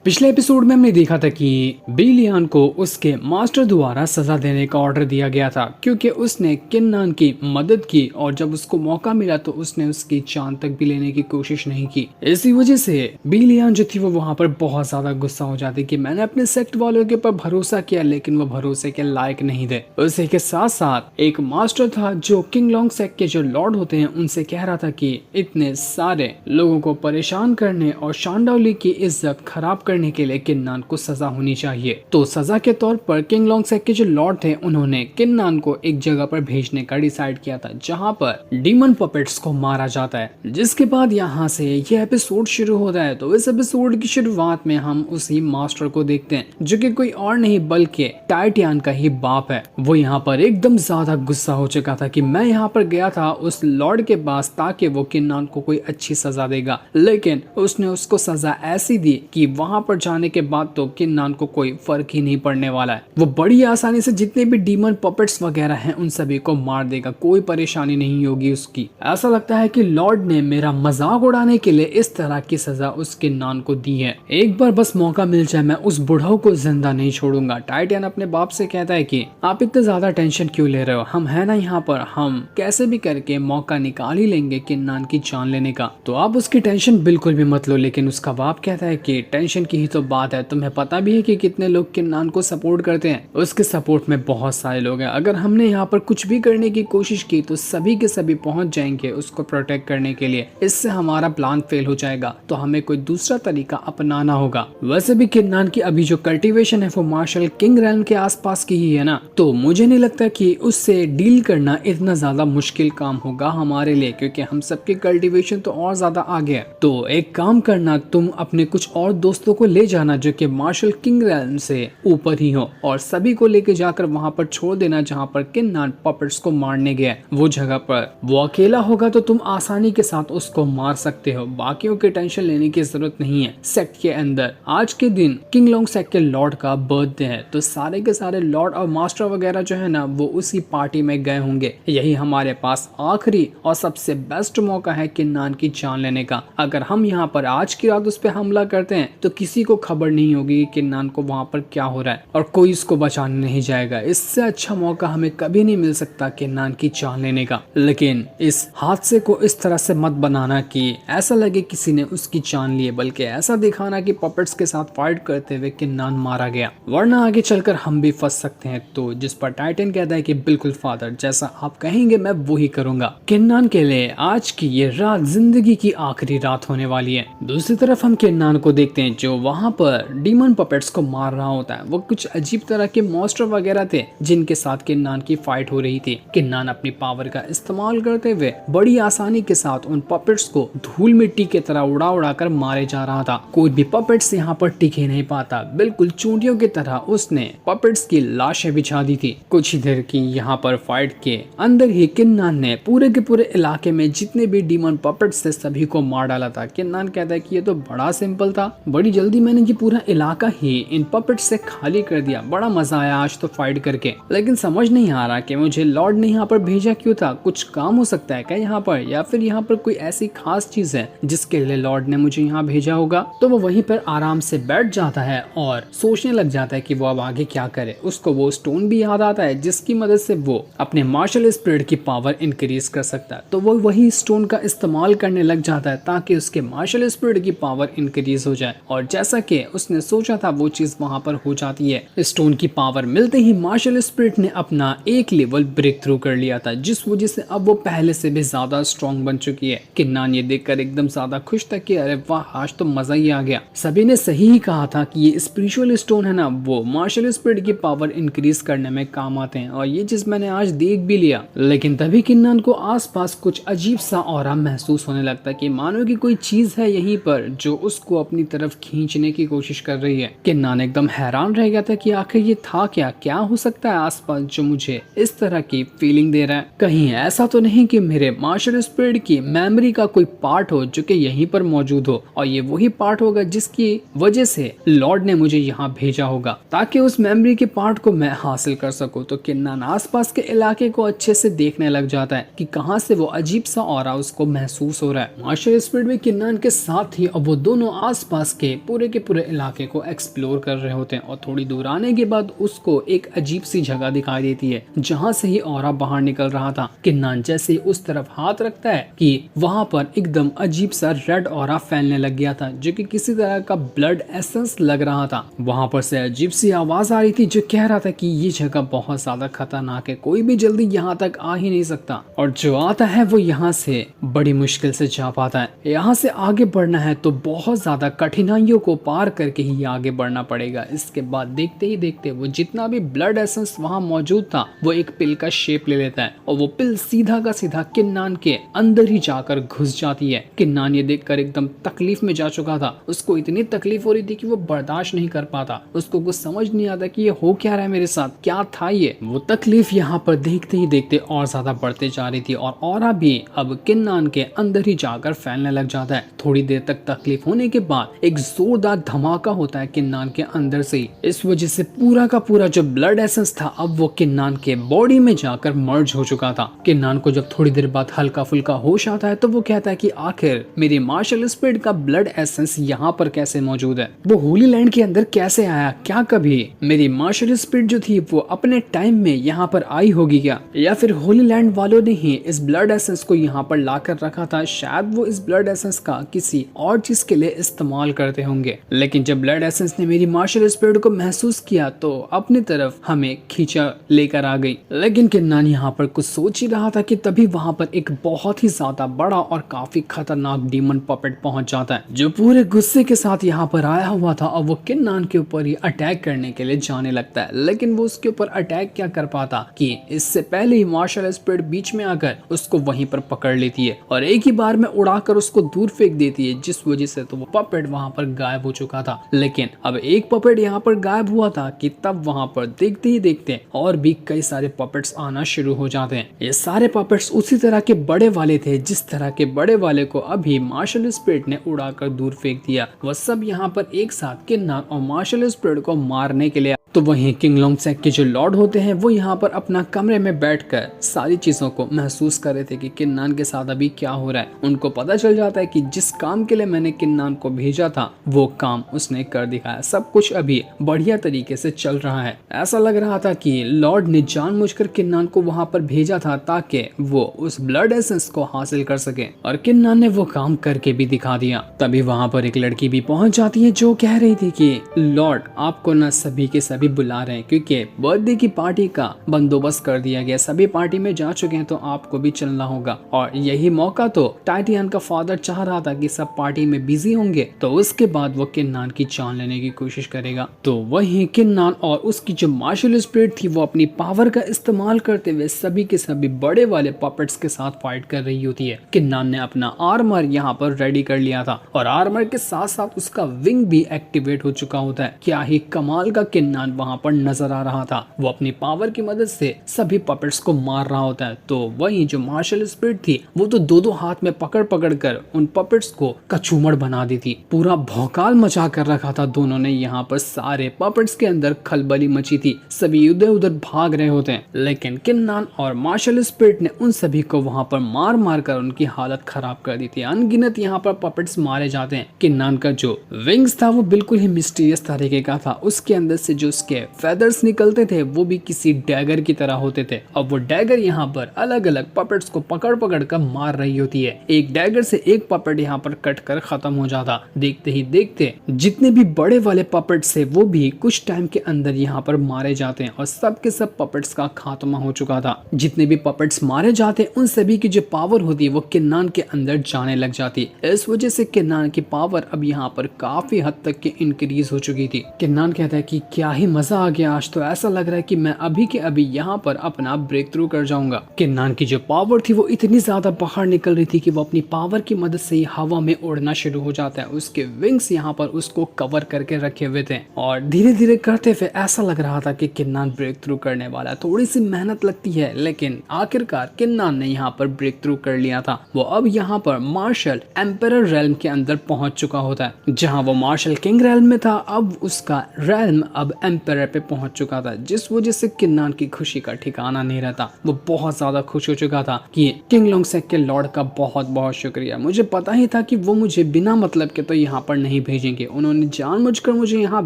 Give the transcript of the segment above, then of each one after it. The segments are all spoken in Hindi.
पिछले एपिसोड में हमने देखा था कि बिलियन को उसके मास्टर द्वारा सजा देने का ऑर्डर दिया गया था क्योंकि उसने किन्नान की मदद की और जब उसको मौका मिला तो उसने उसकी जान तक भी लेने की कोशिश नहीं की। इसी वजह से बिलियन जो थी वो वहां पर बहुत ज्यादा गुस्सा हो जाती कि मैंने अपने सेक्ट वालों के ऊपर भरोसा किया लेकिन वो भरोसे के लायक नहीं थे। उसी के साथ साथ एक मास्टर था जो किंग लोंग सेक्ट के जो लॉर्ड होते हैं उनसे कह रहा था कि इतने सारे लोगों को परेशान करने और शांडावली की इज्जत खराब करने के लिए किन्नान को सजा होनी चाहिए। तो सजा के तौर पर किंग लोंग सेक्ट के जो लॉर्ड थे उन्होंने किन्नान को एक जगह पर भेजने का डिसाइड किया था जहां पर डीमन पपेट्स को मारा जाता है। जिसके बाद यहाँ से ये एपिसोड शुरू होता है। तो इस एपिसोड की शुरुआत में हम उसी मास्टर को देखते हैं जो कि कोई और नहीं बल्कि टाइटियन का ही बाप है। वो यहाँ पर एकदम ज्यादा गुस्सा हो चुका था कि मैं यहाँ पर गया था उस लॉर्ड के पास ताकि वो किन्नान को कोई अच्छी सजा देगा, लेकिन उसने उसको सजा ऐसी दी कि वहां पर जाने के बाद तो किन्नान को कोई फर्क ही नहीं पड़ने वाला है। वो बड़ी आसानी से जितने भी डीमन पपेट्स वगैरह हैं उन सभी को मार देगा, कोई परेशानी नहीं होगी उसकी। ऐसा लगता है कि लॉर्ड ने मेरा मजाक उड़ाने के लिए इस तरह की सजा उस किन्नान को दी है। एक बार बस मौका मिल जाए मैं उस बुढ़ाऊ को जिंदा नहीं छोड़ूंगा। टाइटियन अपने बाप से कहता है कि आप इतने ज्यादा टेंशन क्यों ले रहे हो, हम है ना यहाँ पर, हम कैसे भी करके मौका निकाल ही लेंगे किन्नान की जान लेने का, तो आप उसकी टेंशन बिल्कुल भी मत लो। लेकिन उसका बाप कहता है कि टेंशन की ही तो बात है, तुम्हें पता भी है कि कितने लोग किन्नान को सपोर्ट करते हैं, उसके सपोर्ट में बहुत सारे लोग हैं। अगर हमने यहाँ पर कुछ भी करने की कोशिश की तो सभी के सभी पहुंच जाएंगे उसको प्रोटेक्ट करने के लिए, इससे हमारा प्लान फेल हो जाएगा, तो हमें कोई दूसरा तरीका अपनाना होगा। वैसे भी किन्नान की अभी जो कल्टीवेशन है वो मार्शल किंग रैन के आसपास की ही है ना, तो मुझे नहीं लगता कि उससे डील करना इतना ज्यादा मुश्किल काम होगा हमारे लिए, क्योंकि हम सबके कल्टीवेशन तो और ज्यादा आगे है। तो एक काम करना, तुम अपने कुछ और दोस्तों को ले जाना जो कि मार्शल किंग रैन से ऊपर ही हो और सभी को लेके जाकर वहां पर छोड़ देना जहां पर किन्नान पपेट्स को मारने गया। वो जगह पर वो अकेला होगा तो तुम आसानी के साथ उसको मार सकते हो, बाकियों की टेंशन लेने की जरूरत नहीं है। सेक्ट के अंदर आज के दिन किंग लोंग सेक्ट के लॉर्ड का बर्थडे है, तो सारे के सारे लॉर्ड और मास्टर वगैरह जो है ना वो उसी पार्टी में गए होंगे। यही हमारे पास आखिरी और सबसे बेस्ट मौका है किन्नान की जान लेने का। अगर हम यहाँ पर आज की रात उस पर हमला करते हैं तो किसी को खबर नहीं होगी कि किन्नान को वहां पर क्या हो रहा है और कोई इसको बचाने नहीं जाएगा। इससे अच्छा मौका हमें कभी नहीं मिल सकता किन्नान की जान लेने का। लेकिन इस हादसे को इस तरह से मत बनाना कि ऐसा लगे किसी ने उसकी जान ली है, बल्कि ऐसा दिखाना कि पपेट्स के साथ फाइट करते हुए किन्नान मारा गया, वरना आगे चलकर हम भी फंस सकते हैं। तो जिस पर टाइटन कहता है कि बिल्कुल फादर, जैसा आप कहेंगे मैं वो ही करूंगा। किन्नान के लिए आज की ये रात जिंदगी की आखिरी रात होने वाली है। दूसरी तरफ हम किन्नान को देखते हैं जो वहां पर डीमन पपेट्स को मार रहा होता है। वो कुछ अजीब तरह के मॉन्स्टर वगैरह थे जिनके साथ किन्नान की फाइट हो रही थी। किन्नान अपनी पावर का इस्तेमाल करते हुए बड़ी आसानी के साथ उन पपेट्स को धूल मिट्टी की तरह उड़ा उड़ा कर मारे जा रहा था। कोई भी पपेट्स यहाँ पर टिके नहीं पाता, बिल्कुल चूंटियों की तरह उसने पपेट्स की लाशें बिछा दी थी। कुछ ही देर की यहाँ पर फाइट के अंदर ही किन्नान ने पूरे के पूरे इलाके में जितने भी डीमन पपेट्स थे सभी को मार डाला था। किन्नान कहता है कि ये तो बड़ा सिंपल था, बड़ी जल्दी मैंने ये पूरा इलाका ही इन पपेट्स से खाली कर दिया, बड़ा मजा आया आज तो फाइट करके। लेकिन समझ नहीं आ रहा कि मुझे लॉर्ड ने यहाँ पर भेजा क्यों था, कुछ काम हो सकता है क्या यहाँ पर, या फिर यहाँ पर कोई ऐसी खास चीज है जिसके लिए लॉर्ड ने मुझे यहाँ भेजा होगा। तो वो वहीं पर आराम से बैठ जाता है और सोचने लग जाता है कि वो अब आगे क्या करे। उसको वो स्टोन भी याद आता है जिसकी मदद से वो अपने मार्शल स्पिरिट की पावर इंक्रीज कर सकता है। तो वो वही स्टोन का इस्तेमाल करने लग जाता है ताकि उसके मार्शल स्पिरिट की पावर इंक्रीज हो जाए। और जैसा कि उसने सोचा था वो चीज वहां पर हो जाती है। स्टोन की पावर मिलते ही मार्शल स्पिरिट ने अपना एक लेवल ब्रेक थ्रू कर लिया था, जिस वजह से अब वो पहले से भी ज्यादा स्ट्रॉन्ग बन चुकी है। किन्नान ये देखकर एकदम ज्यादा खुश था कि अरे वाह आज तो मजा ही आ गया। सभी ने सही ही कहा था कि ये स्पिरिचुअल स्टोन है ना वो मार्शल स्पिरिट की पावर इंक्रीज करने में काम आते हैं, और ये चीज मैंने आज देख भी लिया। लेकिन तभी किन्नान को आसपास कुछ अजीब सा ऑरा महसूस होने लगता कि मानो कि कोई चीज है यहीं पर जो उसको अपनी तरफ खींचने की कोशिश कर रही है। किन्नान एकदम हैरान रह गया था कि आखिर ये था क्या हो सकता है आसपास जो मुझे इस तरह की फीलिंग दे रहा है। कहीं ऐसा तो नहीं कि मेरे मार्शल स्पिरिट की मेमोरी का कोई पार्ट हो जो कि यहीं पर मौजूद हो, और ये वही पार्ट होगा जिसकी वजह से लॉर्ड ने मुझे यहाँ भेजा होगा ताकि उस मेमोरी के पार्ट को मैं हासिल कर सकूं। तो किन्नान आसपास के इलाके को अच्छे से देखने लग जाता है कि कहां से वो अजीब सा ऑरा उसको महसूस हो रहा है। मार्शल स्पिरिट भी किन्नान के साथ ही अब वो दोनों आसपास के पूरे के पूरे इलाके को एक्सप्लोर कर रहे होते हैं और थोड़ी दूर आने के बाद उसको एक अजीब सी जगह दिखाई देती है जहाँ से ही ऑरा बाहर निकल रहा था। किन्नान जैसे उस तरफ हाथ रखता है कि वहाँ पर एकदम अजीब सा रेड ऑरा फैलने लग गया था जो कि किसी तरह का ब्लड एसेंस लग रहा था। वहाँ पर से अजीब सी आवाज आ रही थी जो कह रहा था कि ये जगह बहुत ज्यादा खतरनाक है, कोई भी जल्दी यहाँ तक आ ही नहीं सकता और जो आता है वो यहाँ से बड़ी मुश्किल से जा पाता है। यहाँ से आगे बढ़ना है तो बहुत ज्यादा कठिनाइयों को पार करके ही आगे बढ़ना पड़ेगा। इसके बाद देखते ही देखते वो जितना भी ब्लड एसेंस वहाँ मौजूद था वो एक पिल का शेप ले लेता है और वो पिल सीधा का सीधा किन्नान के अंदर ही जाकर घुस जाती है। किन्नान ये देखकर एकदम तकलीफ में जा चुका था, उसको इतनी तकलीफ हो रही थी कि वो बर्दाश्त नहीं कर पाता। उसको कुछ समझ नहीं आता कि ये हो क्या रहा है मेरे साथ, क्या था ये। वो तकलीफ यहाँ पर देखते ही देखते और ज्यादा बढ़ते जा रही थी और ऑरा भी अब किन्नान के अंदर ही जाकर फैलने लग जाता है। थोड़ी देर तक तकलीफ होने के बाद एक जोरदार धमाका होता है किन्नान के अंदर से ही। इस वजह से पूरा का पूरा जो ब्लड एसेंस था अब वो किन्नान के बॉडी में जाकर मर्ज हो चुका था। किन्नान को जब थोड़ी देर बाद हल्का फुल्का होश आता है तो वो कहता है कि आखिर मेरी मार्शल स्पिरिट का ब्लड एसेंस यहाँ पर कैसे मौजूद है, वो होली लैंड के अंदर कैसे आया, क्या कभी मेरी मार्शल स्पिरिट जो थी वो अपने टाइम में यहाँ पर आई होगी क्या, या फिर होली लैंड वालों ने ही इस ब्लड एसेंस को यहाँ पर लाकर रखा था। शायद वो इस ब्लड एसेंस का किसी और चीज के लिए इस्तेमाल करते होंगे। लेकिन जब ब्लड एसेंस ने मेरी मार्शल स्पिरिट को महसूस किया तो अपनी तरफ हमें खींचा लेकर आ गई। लेकिन किन्नान यहाँ पर कुछ सोच ही रहा था कि तभी वहाँ पर एक बहुत ही ज्यादा बड़ा और काफी खतरनाक डीमन पपेट पहुंच जाता है जो पूरे गुस्से के साथ यहाँ पर आया हुआ था और वो किन्नान के ऊपर ही अटैक करने के लिए जाने लगता है। लेकिन वो उसके ऊपर अटैक क्या कर पाता कि इससे पहले ही मार्शल स्पिरिट बीच में आकर उसको वहीं पर पकड़ लेती है और एक ही बार में उड़ाकर उसको दूर फेंक देती है, जिस वजह से तो वो पपेट वहां पर गायब हो चुका था। लेकिन अब एक पपेट यहाँ पर गायब हुआ था कि तब वहां पर देखते ही देखते और भी कई सारे पपेट्स आना शुरू हो जाते हैं। ये सारे पपेट्स उसी तरह के बड़े वाले थे जिस तरह के बड़े वाले को अभी मार्शल स्पिरिट ने उड़ाकर दूर फेंक दिया। वह सब यहाँ पर एक साथ किन्नान और मार्शल स्पिरिट को मारने के लिए। तो वहीं किंग लोंगसेक के जो लॉर्ड होते हैं वो यहाँ पर अपना कमरे में बैठकर सारी चीजों को महसूस कर रहे थे कि किन्नान के साथ अभी क्या हो रहा है। उनको पता चल जाता है कि जिस काम के लिए मैंने किन्नान को भेजा था वो काम उसने कर दिखाया, सब कुछ अभी बढ़िया तरीके से चल रहा है। ऐसा लग रहा था कि लॉर्ड ने जानबूझकर किन्नान को वहां पर भेजा था ताकि वो उस ब्लड एसेंस को हासिल कर सके और किन्नान ने वो काम करके भी दिखा दिया। तभी वहां पर एक लड़की भी पहुंच जाती है जो कह रही थी कि लॉर्ड आपको न सभी के सभी बुला रहे हैं क्योंकि बर्थडे की पार्टी का बंदोबस्त कर दिया गया, सभी पार्टी में जा चुके हैं तो आपको भी चलना होगा। और यही मौका तो टाइटियन का फादर चाह रहा था कि सब पार्टी में बिजी होंगे तो उसके बाद वो किन्नान की जान लेने की कोशिश करेगा। तो वहीं किन्नान और उसकी जो मार्शल स्पिरिट थी वो अपनी पावर का इस्तेमाल करते हुए सभी के सभी बड़े वाले पपेट्स के साथ फाइट कर रही होती है। किन्नान ने अपना आर्मर यहाँ पर रेडी कर लिया था और आर्मर के साथ साथ उसका विंग भी एक्टिवेट हो चुका होता है। क्या ही कमाल का किन्नान वहाँ पर नजर आ रहा था। वो अपनी पावर की मदद से सभी पपेट्स को मार रहा होता है। तो वहीं जो मार्शल स्पिरिट थी वो तो दो हाथ में पकड़ पकड़ कर उन पपेट्स को कचूमड़ बना दी थी। पूरा भौकाल मचा कर रखा था दोनों ने। यहाँ पर सारे पपेट्स के अंदर खलबली मची थी, सभी इधर उधर भाग रहे होते हैं। लेकिन किन्नान और मार्शल स्पिरिट ने उन सभी को वहाँ पर मार मार कर उनकी हालत खराब कर दी थी। अनगिनत यहाँ पर पपेट्स मारे जाते हैं। किन्नान का जो विंग्स था वो बिल्कुल ही मिस्टीरियस तरीके का था। उसके अंदर से जो उसके फेदर्स निकलते थे वो भी किसी डैगर की तरह होते थे। अब वो डैगर यहाँ पर अलग अलग पपेट्स को पकड़ पकड़ कर मार रही होती है। एक डैगर से एक पपेट यहाँ पर कट कर खत्म हो जाता। देखते ही देखते जितने भी बड़े वाले पपेट्स थे वो भी कुछ टाइम के अंदर यहाँ पर मारे जाते हैं और सब के सब पपेट्स का खात्मा हो चुका था। जितने भी पपेट्स मारे जाते उन सभी की जो पावर होती है वो किन्नान के अंदर जाने लग जाती। इस वजह से किन्नान की पावर अब यहाँ पर काफी हद तक की इंक्रीज हो चुकी थी। किन्नान कहता है कि क्या ही मजा आ गया, आज तो ऐसा लग रहा है कि मैं अभी के अभी यहाँ पर अपना ब्रेक थ्रू कर जाऊंगा। किन्नान की जो पावर थी वो इतनी ज्यादा बाहर निकल रही थी कि वो अपनी पावर की मदद से ही हवा में उड़ना शुरू हो जाता है। उसके विंग्स यहाँ पर उसको कवर करके रखे हुए थे और धीरे धीरे करते हुए ऐसा लग रहा था कि किन्नान ब्रेक थ्रू करने वाला है। थोड़ी सी मेहनत लगती है लेकिन आखिरकार किन्नान ने यहाँ पर ब्रेक थ्रू कर लिया था। वो अब यहाँ पर मार्शल एम्परर रेल्म के अंदर पहुंच चुका होता है। जहाँ वो मार्शल किंग रेल्म में था अब उसका रेल्म अब एम्पायर पे पहुंच चुका था, जिस वजह से किन्नान की खुशी का ठिकाना नहीं रहता। वो बहुत ज्यादा खुश हो चुका था कि किंग लोंगसेक के लॉर्ड का बहुत बहुत शुक्रिया। मुझे पता ही था कि वो मुझे बिना मतलब के तो यहाँ पर नहीं भेजेंगे। उन्होंने जानबूझकर मुझे यहाँ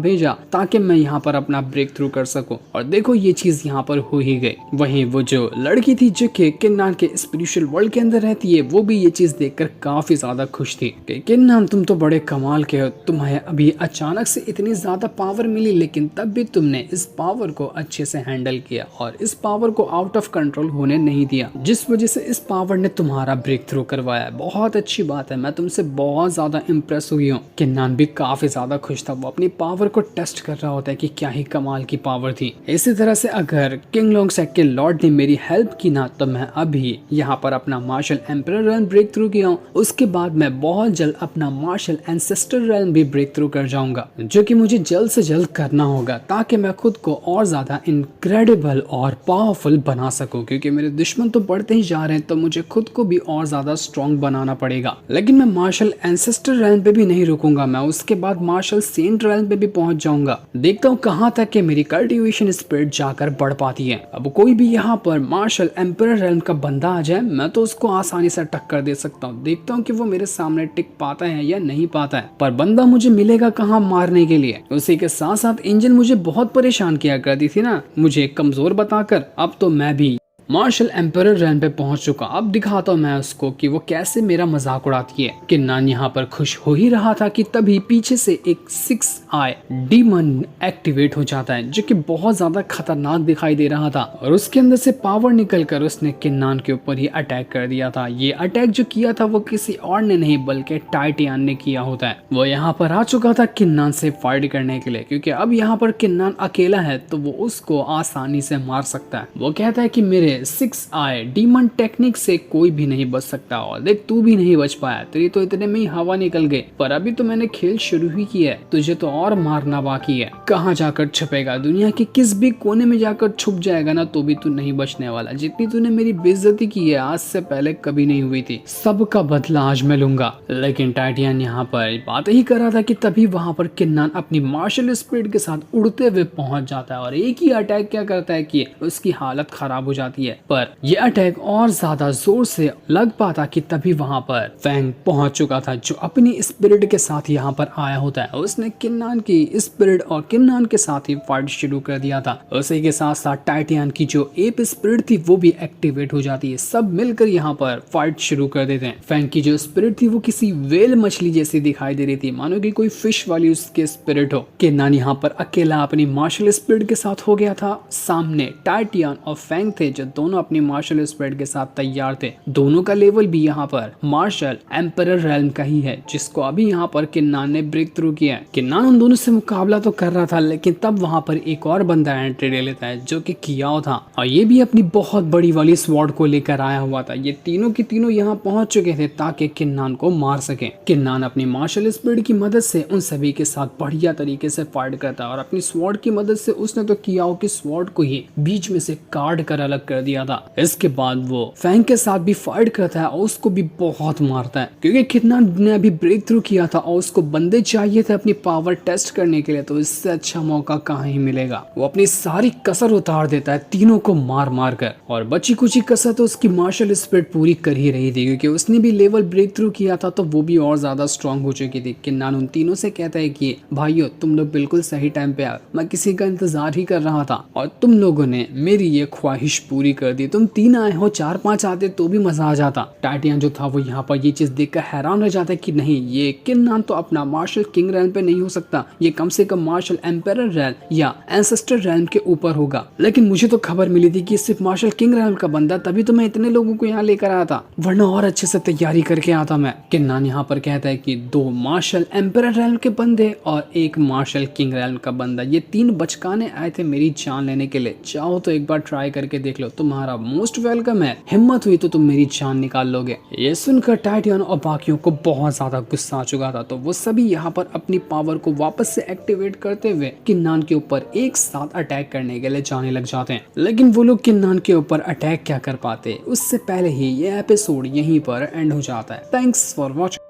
भेजा ताकि मैं यहाँ पर अपना ब्रेक थ्रू कर सकूं। और देखो ये चीज यहाँ पर हो ही गई। वहीं वो जो लड़की थी जो कि किन्नान के स्पिरिचुअल वर्ल्ड के अंदर रहती है, वो भी ये चीज देखकर काफी ज्यादा खुश थी कि किन्नान तुम तो बड़े कमाल के हो, तुम्हें अभी अचानक से इतनी ज्यादा पावर मिली, लेकिन तब भी तुमने इस पावर को अच्छे से हैंडल किया और इस पावर को आउट ऑफ कंट्रोल होने नहीं दिया, जिस वजह से इस पावर ने तुम्हारा ब्रेक थ्रू करवाया। बहुत अच्छी बात है, मैं तुमसे बहुत ज्यादा इम्प्रेस हुई हूँ। किन्नान भी काफी ज्यादा खुश था। वो अपनी पावर को टेस्ट कर रहा होता है कि क्या ही कमाल की पावर थी। इसी तरह से अगर किंग लोंगसेक के लॉर्ड ने मेरी हेल्प की ना, तो मैं अभी यहाँ पर अपना martial emperor realm break through किया हूँ। उसके बाद मैं बहुत जल्द अपना मार्शल एंसेस्टर रेल्म भी ब्रेक थ्रू कर जाऊंगा, जो कि मुझे जल्द से जल्द करना होगा ताकि मैं खुद को और ज्यादा इनक्रेडिबल और पावरफुल बना सकूं। क्योंकि मेरे दुश्मन तो बढ़ते ही जा रहे हैं, तो मुझे खुद को भी और ज्यादा स्ट्रॉन्ग बनाना पड़ेगा। लेकिन मैं मार्शल एंसेस्टर रेल्म पे भी नहीं रुकूंगा, मैं उसके बाद मार्शल सेंट रेल्म पे भी पहुंच जाऊंगा। देखता हूँ कहाँ तक कि मेरी कल्टिवेशन स्पिरिट जाकर बढ़ पाती है। अब कोई भी यहाँ पर मार्शल एम्परर रेल्म का बंदा आ जाए, मैं तो उसको आसानी से टक्कर दे सकता हूँ। देखता हूँ कि वो मेरे सामने टिक पाता है या नहीं पाता है, पर बंदा मुझे मिलेगा कहाँ मारने के लिए। उसी के साथ साथ इंजन मुझे बहुत परेशान किया करती थी ना, मुझे कमजोर बताकर। अब तो मैं भी मार्शल एम्परर रेल्म पे पहुंच चुका। अब दिखाता हूँ मैं उसको कि वो कैसे मेरा मजाक उड़ाती है। किन्नान यहाँ पर खुश हो ही रहा था कि तभी पीछे से एक 6 आई डीमन एक्टिवेट हो जाता है, जो कि बहुत ज्यादा खतरनाक दिखाई दे रहा था। और उसके अंदर से पावर निकलकर उसने किन्नान के ऊपर ही अटैक कर दिया था। ये अटैक जो किया था वो किसी और ने नहीं बल्कि टाइटियन ने किया होता है। वो यहाँ पर आ चुका था किन्नान से फाइट करने के लिए, क्योंकि अब यहाँ पर किन्नान अकेला है तो वो उसको आसानी से मार सकता है। वो कहता है कि मेरे 6 आई डीमन टेक्निक से कोई भी नहीं बच सकता, और देख तू भी नहीं बच पाया, तेरी तो इतने में ही हवा निकल गई। पर अभी तो मैंने खेल शुरू ही किया है, तुझे तो और मारना बाकी है। कहाँ जाकर छुपेगा, दुनिया के किस भी कोने में जाकर छुप जाएगा ना, तो भी तू नहीं बचने वाला। जितनी तूने मेरी बेइज्जती की है आज से पहले कभी नहीं हुई थी, सबका बदला आज मैं लूंगा। लेकिन टाइटियन यहाँ पर बात ही कर रहा था कि तभी वहां पर किन्नान अपनी मार्शल स्पिरिट के साथ उड़ते हुए पहुंच जाता है और एक ही अटैक क्या करता है कि उसकी हालत खराब हो जाती है। पर यह अटैक और ज्यादा जोर से लग पाता कि तभी वहां पर फैंग पहुंच चुका था, जो अपनी स्पिरिट के साथ यहाँ पर आया होता है। उसने किन्नान की स्पिरिट और किन्नान के साथ ही फाइट शुरू कर दिया था। उसी के साथ साथ टाइटियन की जो एप स्पिरिट थी वो भी एक्टिवेट हो जाती है। सब मिलकर यहाँ पर फाइट शुरू कर देते हैं। फैंग की जो स्पिरिट थी वो किसी वेल मछली जैसी दिखाई दे रही थी, मानो कि कोई फिश वाली उसके स्पिरिट हो। किन्नान यहाँ पर अकेला अपनी मार्शल स्पिरिट के साथ हो गया था। सामने टाइटियन और फैंग थे, जो दोनों अपनी मार्शल स्पिरिट के साथ तैयार थे। दोनों का लेवल भी यहाँ पर मार्शल एम्परर रेल्म का ही है, जिसको अभी यहाँ पर किन्नान ने ब्रेक थ्रू किया है। किन्नान उन दोनों से मुकाबला तो कर रहा था, लेकिन तब वहाँ पर एक और बंदा एंट्री ले लेता है, जो कि कियाओ था, और ये भी अपनी बहुत बड़ी वाली स्वॉर्ड को लेकर आया हुआ था। ये तीनों की तीनों यहाँ पहुंच चुके थे ताकि किन्नान को मार सके। किन्नान अपनी मार्शल स्पिरिट की मदद से उन सभी के साथ बढ़िया तरीके से फाइट करता है, और अपनी स्वॉर्ड की मदद से उसने तो कियाओ की स्वॉर्ड को ही बीच में से काट कर अलग कर दिया था। इसके बाद वो फैंग के साथ भी फाइट करता है और उसको भी बहुत मारता है, क्योंकि किन्नान ने अभी ब्रेक थ्रू किया था और उसको बंदे चाहिए थे अपनी पावर टेस्ट करने के लिए, तो इससे अच्छा मौका कहाँ ही मिलेगा। वो अपनी सारी कसर उतार देता है तीनों को मार मार कर, और बची कुची कसर तो उसकी मार्शल स्पिरिट पूरी कर ही रही थी, क्योंकि उसने भी लेवल ब्रेक थ्रू किया था तो वो भी और ज्यादा स्ट्रांग हो चुकी थी। किन्नान उन तीनों से कहता है कि भाइयों तुम लोग बिल्कुल सही टाइम पे आए, मैं किसी का इंतजार ही कर रहा था और तुम लोगों ने मेरी ये ख्वाहिश पूरी कर दी। तुम 3 आए हो, 4-5 आते तो भी मजा आ जाता। टाइटियन जो था वो यहाँ पर ये चीज देखकर हैरान रह जाता है कि नहीं, ये किन्नान तो अपना मार्शल किंग रेल्म पे नहीं हो सकता, ये कम से कम मार्शल एम्परर रेल्म या एंसेस्टर रेल्म के ऊपर होगा। लेकिन मुझे तो खबर मिली थी कि सिर्फ मार्शल किंग रेल्म का बंदा, तभी तो मैं इतने लोगों को यहाँ लेकर आया था, वरना और अच्छे से तैयारी करके आता मैं। किन्नान यहाँ पर कहता है कि 2 मार्शल एम्परर रेल्म के बंदे और 1 मार्शल किंग रेल्म का बंदा, ये 3 बचकाने आए थे मेरी जान लेने के लिए। चाहो तो एक बार ट्राई करके देख लो, तुम्हारा मोस्ट वेलकम है। हिम्मत हुई तो तुम मेरी जान निकाल लोगे। ये सुनकर टाइटियन और बाकियों को बहुत ज्यादा गुस्सा आ चुका था, तो वो सभी यहाँ पर अपनी पावर को वापस से एक्टिवेट करते हुए किन्नान के ऊपर एक साथ अटैक करने के लिए जाने लग जाते हैं। लेकिन वो लोग किन्नान के ऊपर अटैक क्या कर पाते, उससे पहले ही ये एपिसोड यहीं पर एंड हो जाता है। Thanks for watching.